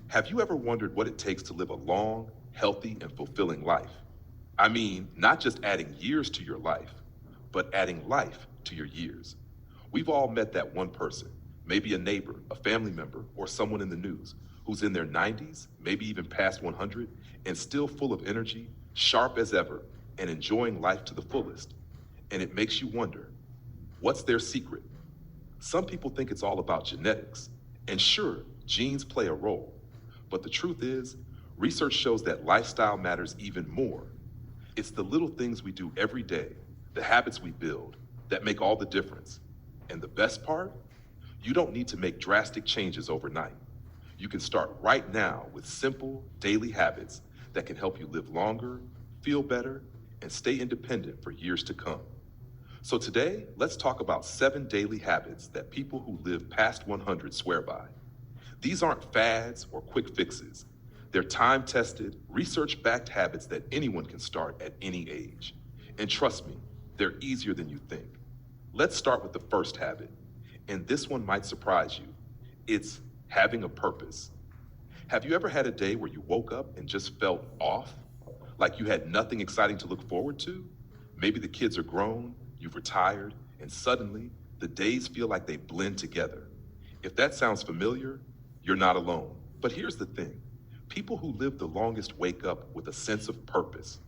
Have you ever wondered what it takes to live a long, healthy, and fulfilling life? I mean, not just adding years to your life, but adding life to your years. We've all met that one person, maybe a neighbor, a family member, or someone in the news, who's in their 90s, maybe even past 100, and still full of energy, sharp as ever, and enjoying life to the fullest. And it makes you wonder, what's their secret? Some people think it's all about genetics. And sure, genes play a role. But the truth is, research shows that lifestyle matters even more. It's the little things we do every day, the habits we build, that make all the difference. And the best part? You don't need to make drastic changes overnight. You can start right now with simple, daily habits that can help you live longer, feel better, and stay independent for years to come. So today, let's talk about 7 daily habits that people who live past 100 swear by. These aren't fads or quick fixes. They're time-tested, research-backed habits that anyone can start at any age. And trust me, they're easier than you think. Let's start with the first habit, and this one might surprise you. It's having a purpose. Have you ever had a day where you woke up and just felt off? Like you had nothing exciting to look forward to? Maybe the kids are grown, you've retired, and suddenly the days feel like they blend together. If that sounds familiar, you're not alone. But here's the thing. People who live the longest wake up with a sense of purpose.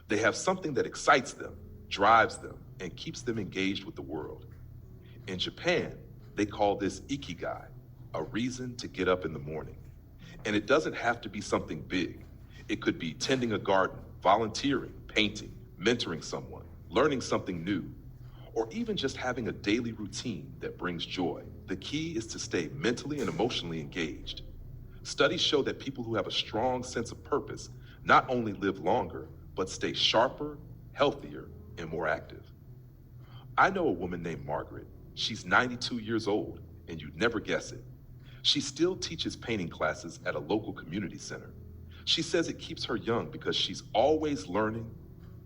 They have something that excites them, drives them, and keeps them engaged with the world. In Japan, they call this ikigai, a reason to get up in the morning. And it doesn't have to be something big. It could be tending a garden, volunteering, painting, mentoring someone, learning something new, or even just having a daily routine that brings joy. The key is to stay mentally and emotionally engaged. Studies show that people who have a strong sense of purpose not only live longer, but stay sharper, healthier, and more active. I know a woman named Margaret. She's 92 years old, and you'd never guess it. She still teaches painting classes at a local community center. She says it keeps her young because she's always learning,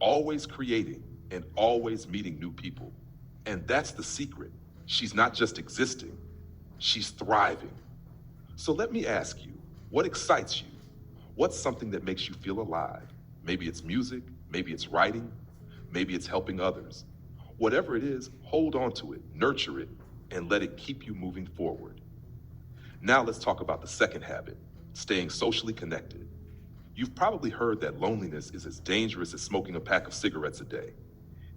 always creating, and always meeting new people. And that's the secret. She's not just existing, she's thriving. So let me ask you, what excites you? What's something that makes you feel alive? Maybe it's music, maybe it's writing, maybe it's helping others. Whatever it is, hold on to it, nurture it, and let it keep you moving forward. Now let's talk about the second habit, staying socially connected. You've probably heard that loneliness is as dangerous as smoking a pack of cigarettes a day.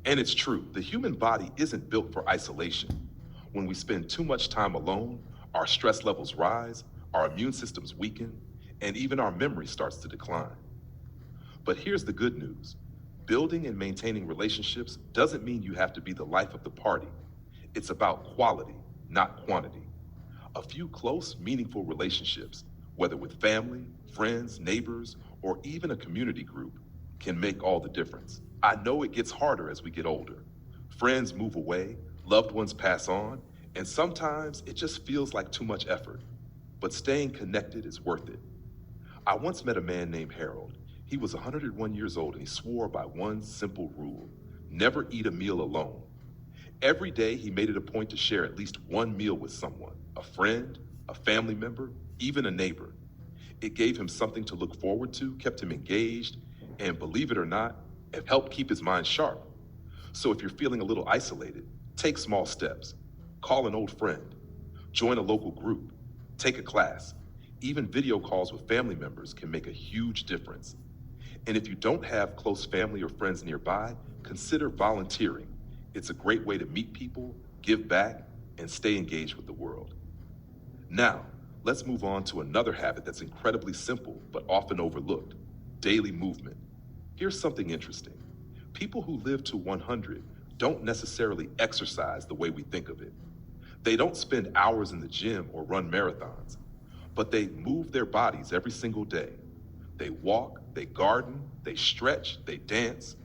And it's true, the human body isn't built for isolation. When we spend too much time alone, our stress levels rise, our immune systems weaken, and even our memory starts to decline. But here's the good news. Building and maintaining relationships doesn't mean you have to be the life of the party. It's about quality, not quantity. A few close, meaningful relationships, whether with family, friends, neighbors, or even a community group, can make all the difference. I know it gets harder as we get older. Friends move away, loved ones pass on, and sometimes it just feels like too much effort. But staying connected is worth it. I once met a man named Harold. He was 101 years old and he swore by one simple rule: never eat a meal alone. Every day he made it a point to share at least one meal with someone, a friend, a family member, even a neighbor. It gave him something to look forward to, kept him engaged, and believe it or not, it helped keep his mind sharp. So if you're feeling a little isolated, take small steps. Call an old friend, join a local group, take a class. Even video calls with family members can make a huge difference. And if you don't have close family or friends nearby, consider volunteering. It's a great way to meet people, give back, and stay engaged with the world. Now, let's move on to another habit that's incredibly simple but often overlooked: daily movement. Here's something interesting. People who live to 100 don't necessarily exercise the way we think of it. They don't spend hours in the gym or run marathons, but they move their bodies every single day. They walk, they garden, they stretch, they dance.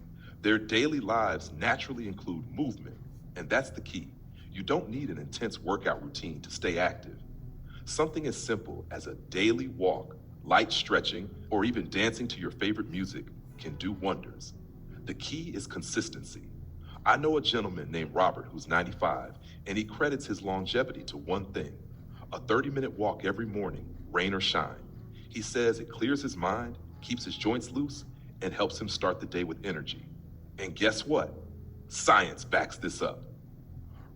Their daily lives naturally include movement, and that's the key. You don't need an intense workout routine to stay active. Something as simple as a daily walk, light stretching, or even dancing to your favorite music can do wonders. The key is consistency. I know a gentleman named Robert who's 95, and he credits his longevity to one thing: a 30-minute walk every morning, rain or shine. He says it clears his mind, keeps his joints loose, and helps him start the day with energy. And guess what? Science backs this up.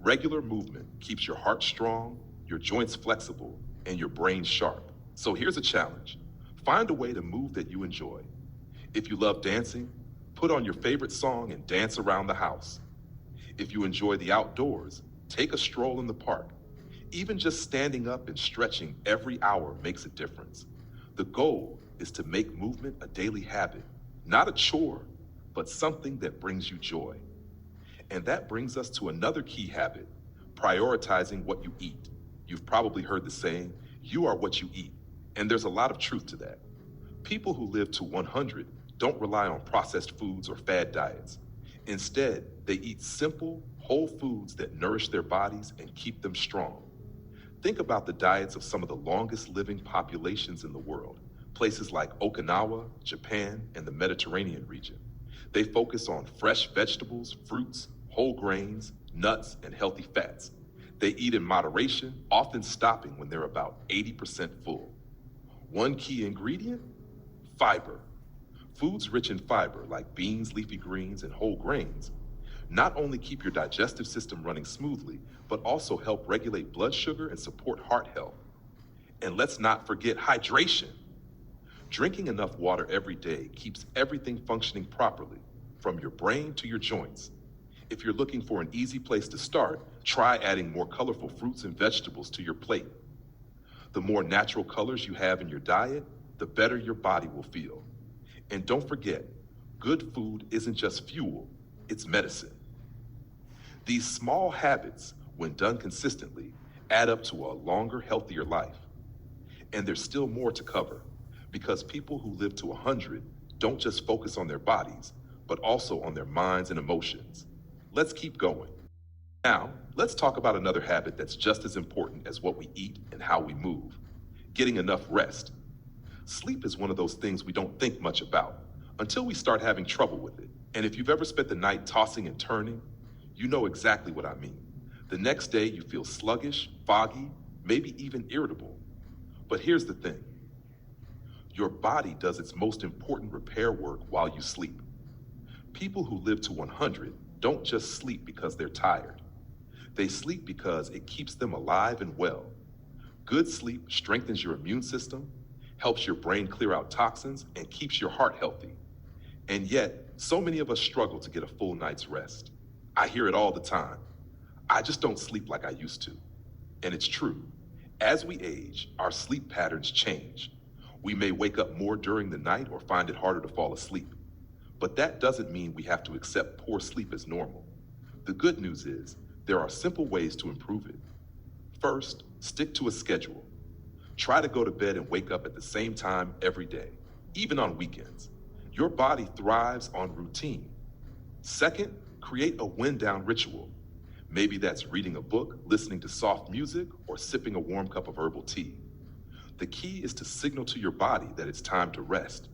Regular movement keeps your heart strong, your joints flexible, and your brain sharp. So here's a challenge. Find a way to move that you enjoy. If you love dancing, put on your favorite song and dance around the house. If you enjoy the outdoors, take a stroll in the park. Even just standing up and stretching every hour makes a difference. The goal is to make movement a daily habit, not a chore, but something that brings you joy. And that brings us to another key habit, prioritizing what you eat. You've probably heard the saying, you are what you eat. And there's a lot of truth to that. People who live to 100 don't rely on processed foods or fad diets. Instead, they eat simple, whole foods that nourish their bodies and keep them strong. Think about the diets of some of the longest living populations in the world, places like Okinawa, Japan, and the Mediterranean region. They focus on fresh vegetables, fruits, whole grains, nuts, and healthy fats. They eat in moderation, often stopping when they're about 80% full. One key ingredient? Fiber. Foods rich in fiber, like beans, leafy greens, and whole grains, not only keep your digestive system running smoothly, but also help regulate blood sugar and support heart health. And let's not forget hydration. Drinking enough water every day keeps everything functioning properly, from your brain to your joints. If you're looking for an easy place to start, try adding more colorful fruits and vegetables to your plate. The more natural colors you have in your diet, the better your body will feel. And don't forget, good food isn't just fuel, it's medicine. These small habits, when done consistently, add up to a longer, healthier life. And there's still more to cover, because people who live to 100 don't just focus on their bodies, but also on their minds and emotions. Let's keep going. Now, let's talk about another habit that's just as important as what we eat and how we move: getting enough rest. Sleep is one of those things we don't think much about until we start having trouble with it. And if you've ever spent the night tossing and turning, you know exactly what I mean. The next day you feel sluggish, foggy, maybe even irritable. But here's the thing. Your body does its most important repair work while you sleep. People who live to 100 don't just sleep because they're tired. They sleep because it keeps them alive and well. Good sleep strengthens your immune system, helps your brain clear out toxins, and keeps your heart healthy. And yet, so many of us struggle to get a full night's rest. I hear it all the time. I just don't sleep like I used to. And it's true. As we age, our sleep patterns change. We may wake up more during the night or find it harder to fall asleep. But that doesn't mean we have to accept poor sleep as normal. The good news is, there are simple ways to improve it. First, stick to a schedule. Try to go to bed and wake up at the same time every day, even on weekends. Your body thrives on routine. Second, create a wind-down ritual. Maybe that's reading a book, listening to soft music, or sipping a warm cup of herbal tea. The key is to signal to your body that it's time to rest.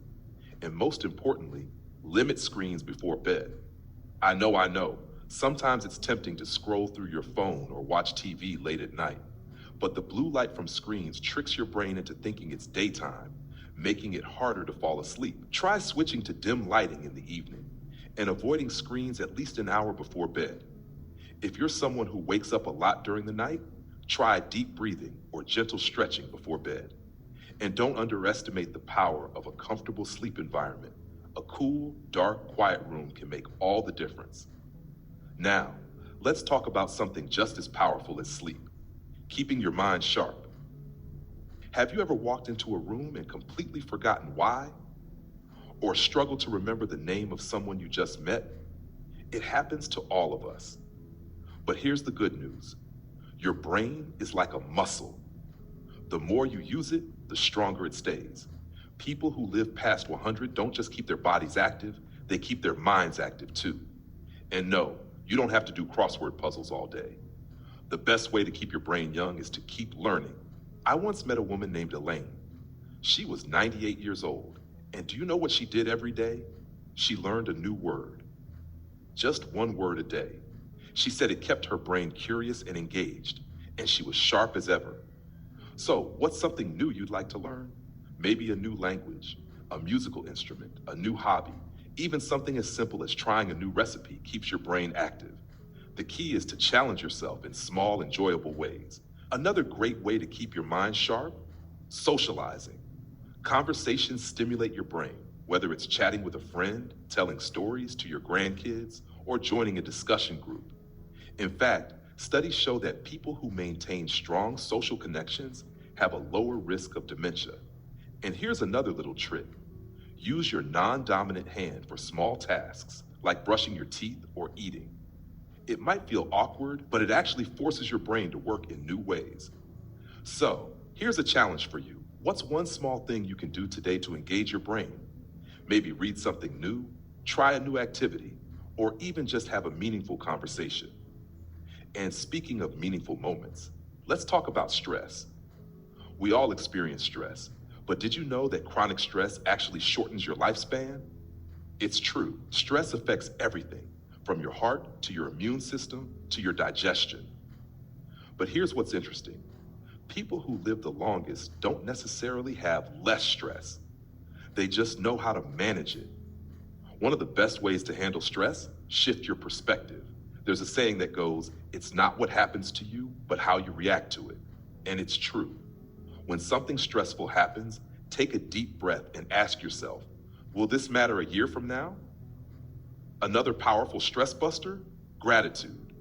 And most importantly, limit screens before bed. I know, sometimes it's tempting to scroll through your phone or watch TV late at night. But the blue light from screens tricks your brain into thinking it's daytime, making it harder to fall asleep. Try switching to dim lighting in the evening and avoiding screens at least an hour before bed. If you're someone who wakes up a lot during the night, try deep breathing or gentle stretching before bed. And don't underestimate the power of a comfortable sleep environment. A cool, dark, quiet room can make all the difference. Now, let's talk about something just as powerful as sleep: keeping your mind sharp. Have you ever walked into a room and completely forgotten why? Or struggled to remember the name of someone you just met? It happens to all of us. But here's the good news. Your brain is like a muscle. The more you use it, the stronger it stays. People who live past 100 don't just keep their bodies active, they keep their minds active too. And no, you don't have to do crossword puzzles all day. The best way to keep your brain young is to keep learning. I once met a woman named Elaine. She was 98 years old. And do you know what she did every day? She learned a new word. Just one word a day. She said it kept her brain curious and engaged, and she was sharp as ever. So, what's something new you'd like to learn? Maybe a new language, a musical instrument, a new hobby, even something as simple as trying a new recipe keeps your brain active. The key is to challenge yourself in small, enjoyable ways. Another great way to keep your mind sharp: socializing. Conversations stimulate your brain, whether it's chatting with a friend, telling stories to your grandkids, or joining a discussion group. In fact, studies show that people who maintain strong social connections have a lower risk of dementia. And here's another little trick: use your non dominant hand for small tasks, like brushing your teeth or eating. It might feel awkward, but it actually forces your brain to work in new ways. So, here's a challenge for you. What's one small thing you can do today to engage your brain? Maybe read something new, try a new activity, or even just have a meaningful conversation. And speaking of meaningful moments, let's talk about stress. We all experience stress, but did you know that chronic stress actually shortens your lifespan? It's true. Stress affects everything, from your heart to your immune system to your digestion. But here's what's interesting: people who live the longest don't necessarily have less stress. They just know how to manage it. One of the best ways to handle stress: shift your perspective. There's a saying that goes, "It's not what happens to you, but how you react to it." And it's true. When something stressful happens, take a deep breath and ask yourself, will this matter a year from now? Another powerful stress buster: gratitude.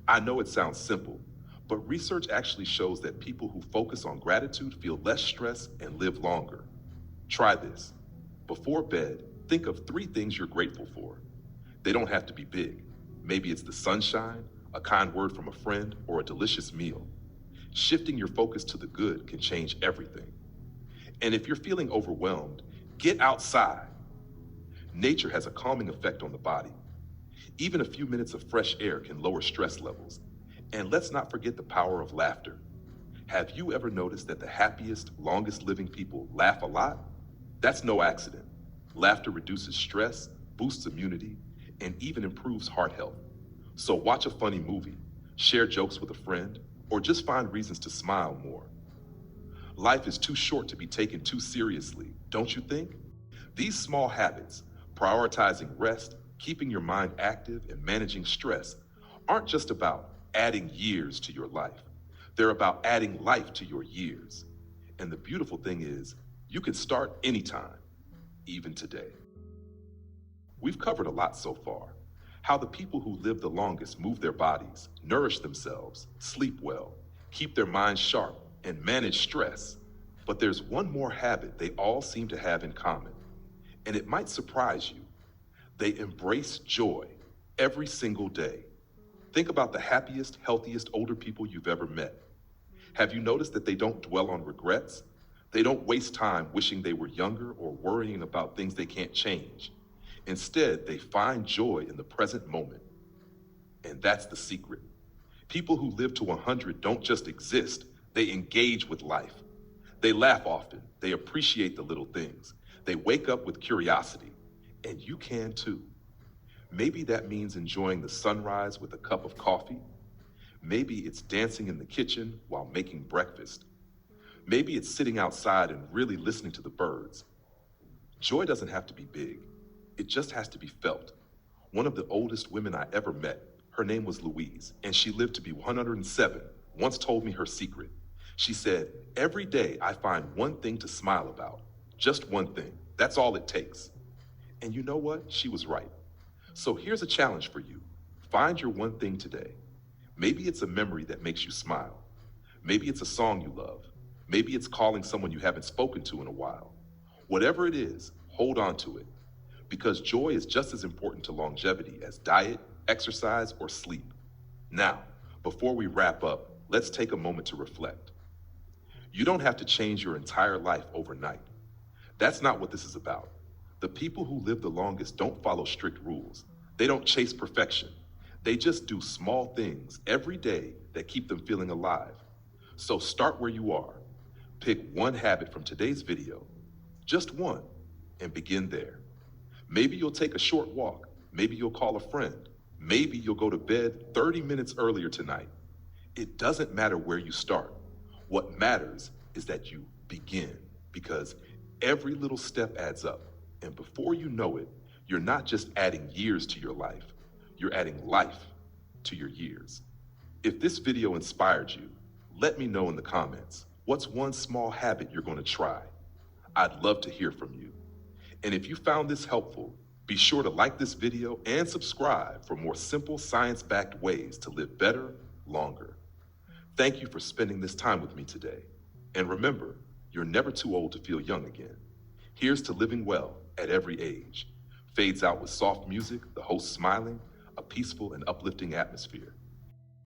I know it sounds simple, but research actually shows that people who focus on gratitude feel less stress and live longer. Try this. Before bed, think of 3 things you're grateful for. They don't have to be big. Maybe it's the sunshine, a kind word from a friend, or a delicious meal. Shifting your focus to the good can change everything. And if you're feeling overwhelmed, get outside. Nature has a calming effect on the body. Even a few minutes of fresh air can lower stress levels. And let's not forget the power of laughter. Have you ever noticed that the happiest, longest living people laugh a lot? That's no accident. Laughter reduces stress, boosts immunity, and even improves heart health. So watch a funny movie, share jokes with a friend, or just find reasons to smile more. Life is too short to be taken too seriously, don't you think? These small habits, prioritizing rest, keeping your mind active, and managing stress, aren't just about adding years to your life. They're about adding life to your years. And the beautiful thing is, you can start anytime, even today. We've covered a lot so far: how the people who live the longest move their bodies, nourish themselves, sleep well, keep their minds sharp, and manage stress. But there's one more habit they all seem to have in common, and it might surprise you. They embrace joy every single day. Think about the happiest, healthiest older people you've ever met. Have you noticed that they don't dwell on regrets? They don't waste time wishing they were younger or worrying about things they can't change. Instead, they find joy in the present moment. And that's the secret. People who live to 100 don't just exist, they engage with life. They laugh often, they appreciate the little things, they wake up with curiosity. And you can too. Maybe that means enjoying the sunrise with a cup of coffee. Maybe it's dancing in the kitchen while making breakfast. Maybe it's sitting outside and really listening to the birds. Joy doesn't have to be big. It just has to be felt. One of the oldest women I ever met, her name was Louise, and she lived to be 107, once told me her secret. She said, "Every day I find one thing to smile about. Just one thing. That's all it takes." And you know what? She was right. So here's a challenge for you. Find your one thing today. Maybe it's a memory that makes you smile. Maybe it's a song you love. Maybe it's calling someone you haven't spoken to in a while. Whatever it is, hold on to it. Because joy is just as important to longevity as diet, exercise, or sleep. Now, before we wrap up, let's take a moment to reflect. You don't have to change your entire life overnight. That's not what this is about. The people who live the longest don't follow strict rules. They don't chase perfection. They just do small things every day that keep them feeling alive. So start where you are. Pick one habit from today's video, just one, and begin there. Maybe you'll take a short walk. Maybe you'll call a friend. Maybe you'll go to bed 30 minutes earlier tonight. It doesn't matter where you start. What matters is that you begin. because every little step adds up. And before you know it, you're not just adding years to your life, you're adding life to your years. If this video inspired you, let me know in the comments. What's one small habit you're going to try? I'd love to hear from you. And if you found this helpful, be sure to like this video and subscribe for more simple science-backed ways to live better, longer. Thank you for spending this time with me today. And remember, you're never too old to feel young again. Here's to living well at every age. Fades out with soft music, the host smiling, a peaceful and uplifting atmosphere.